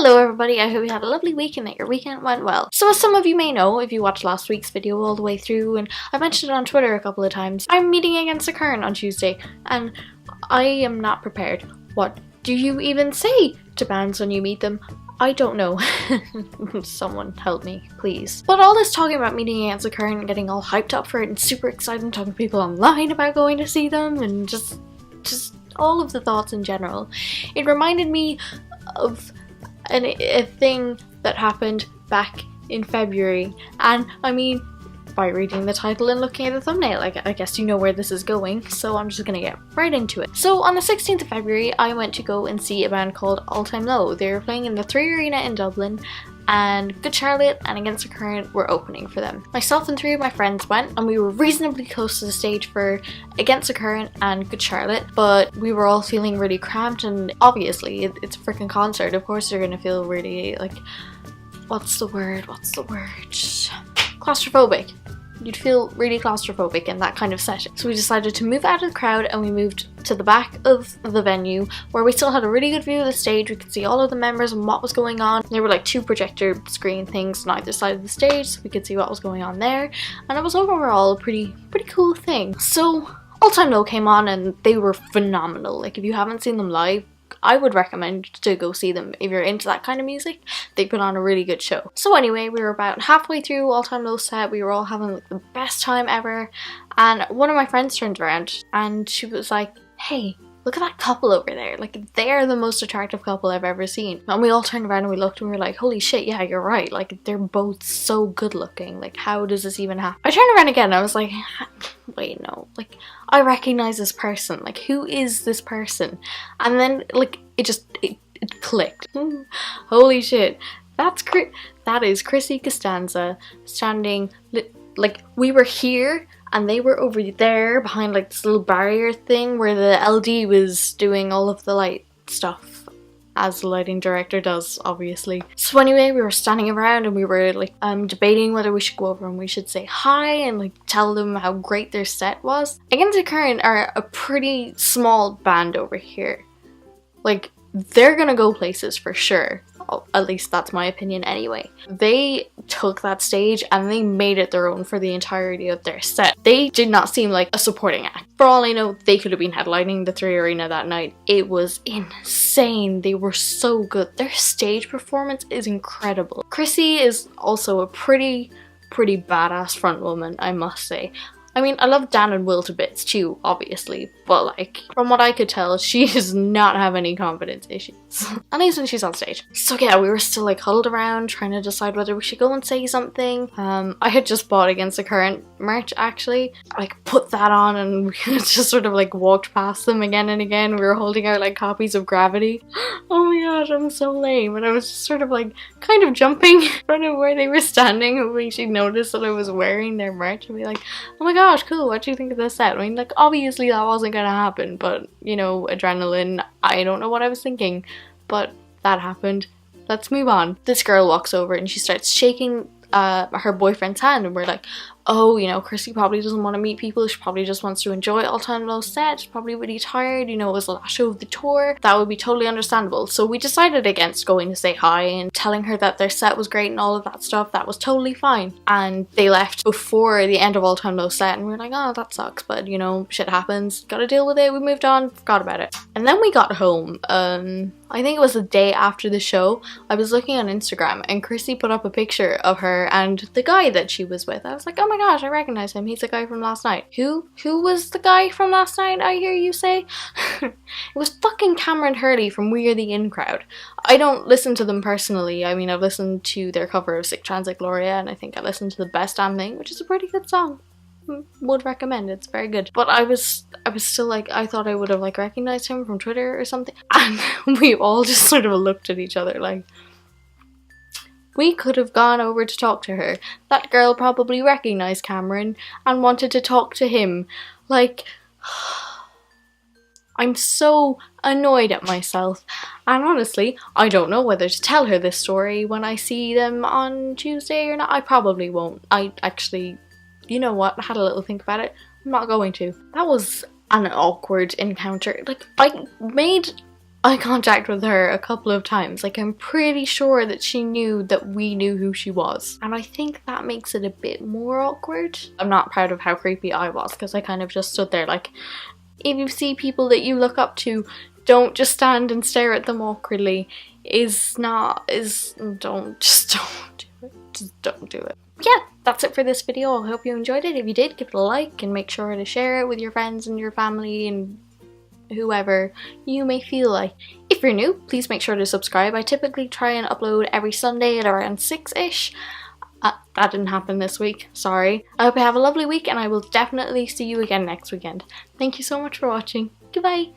Hello everybody, I hope you had a lovely week and that your weekend went well. So as some of you may know, if you watched last week's video all the way through, and I mentioned it on Twitter a couple of times, I'm meeting against the current on Tuesday, and I am not prepared. What do you even say to bands when you meet them? I don't know. Someone help me, please. But all this talking about meeting against the current and getting all hyped up for it and super excited and talking to people online about going to see them and just all of the thoughts in general. It reminded me of a thing that happened back in February, and I mean, by reading the title and looking at the thumbnail, I guess you know where this is going, so I'm just gonna get right into it. So on the 16th of February, I went to go and see a band called All Time Low. They were playing in the 3 Arena in Dublin, and Good Charlotte and Against the Current were opening for them. Myself and 3 of my friends went, and we were reasonably close to the stage for Against the Current and Good Charlotte, but we were all feeling really cramped, and obviously it's a freaking concert. Of course you're gonna feel really, like, what's the word? Claustrophobic. You'd feel really claustrophobic in that kind of setting. So we decided to move out of the crowd and we moved to the back of the venue where we still had a really good view of the stage. We could see all of the members and what was going on. There were like 2 projector screen things on either side of the stage so we could see what was going on there. And it was overall a pretty cool thing. So All Time Low came on and they were phenomenal. Like, if you haven't seen them live, I would recommend to go see them if you're into that kind of music. They put on a really good show. So anyway, we were about halfway through All Time Low set. We were all having like the best time ever, and one of my friends turned around and she was like, "Hey, look at that couple over there. Like, they're the most attractive couple I've ever seen." And we all turned around and we looked and we were like, holy shit, yeah, you're right. Like, they're both so good looking. Like, how does this even happen? I turned around again and I was like, wait, no. Like, I recognize this person. Like, who is this person? And then, like, it clicked. Holy shit. That is CHRISSY Costanza standing, like, we were here and they were over there behind like this little barrier thing where the LD was doing all of the light stuff, as the lighting director does, obviously. So anyway, we were standing around and we were like debating whether we should go over and we should say hi and like tell them how great their set was. Against the Current are a pretty small band over here. Like, they're gonna go places for sure. At least that's my opinion anyway. They took that stage and they made it their own for the entirety of their set. They did not seem like a supporting act. For all I know, they could have been headlining the 3 Arena that night. It was insane. They were so good. Their stage performance is incredible. CHRISSY is also a pretty badass front woman, I must say. I mean, I love Dan and Will to bits too, obviously, but like, from what I could tell, she does not have any confidence issues. At least when she's on stage. So yeah, we were still like huddled around trying to decide whether we should go and say something. I had just bought Against the Current merch actually. I like put that on and we just sort of like walked past them again and again. We were holding out like copies of Gravity. Oh my gosh, I'm so lame. And I was just sort of like kind of jumping in front of where they were standing, hoping she'd notice that I was wearing their merch and be like, oh my gosh, cool, what do you think of this set? I mean, like, obviously that wasn't gonna happen, but, you know, adrenaline, I don't know what I was thinking, but that happened. Let's move on. This girl walks over and she starts shaking her boyfriend's hand, and we're like, oh, you know, CHRISSY probably doesn't want to meet people. She probably just wants to enjoy All Time Low set. She's probably really tired, you know, it was the last show of the tour. That would be totally understandable. So we decided against going to say hi and telling her that their set was great and all of that stuff. That was totally fine. And they left before the end of All Time Low set, and we were like, oh, that sucks, but you know, shit happens. Gotta deal with it. We moved on, forgot about it. And then we got home. I think it was the day after the show. I was looking on Instagram and CHRISSY put up a picture of her and the guy that she was with. I was like, oh my gosh, I recognize him. He's the guy from last night. Who was the guy from last night, I hear you say? It was fucking Cameron Hurley from We Are the In Crowd. I don't listen to them personally. I mean, I've listened to their cover of Sick Transit Gloria, and I think I listened to The Best Damn Thing, which is a pretty good song. Would recommend, it's very good. But I was still like, I thought I would have like recognized him from Twitter or something, and we all just sort of looked at each other like, we could have gone over to talk to her. That girl probably recognized Cameron and wanted to talk to him. Like, I'm so annoyed at myself, and honestly, I don't know whether to tell her this story when I see them on Tuesday or not. I probably won't. I actually, you know what, I had a little think about it. I'm not going to. That was an awkward encounter. Like, I made eye contact with her a couple of times. Like, I'm pretty sure that she knew that we knew who she was. And I think that makes it a bit more awkward. I'm not proud of how creepy I was because I kind of just stood there like, if you see people that you look up to, don't just stand and stare at them awkwardly. Don't do it. Just don't do it. Yeah, that's it for this video. I hope you enjoyed it. If you did, give it a like and make sure to share it with your friends and your family and whoever you may feel like. If you're new, please make sure to subscribe. I typically try and upload every Sunday at around 6-ish. That didn't happen this week, sorry. I hope you have a lovely week and I will definitely see you again next weekend. Thank you so much for watching. Goodbye!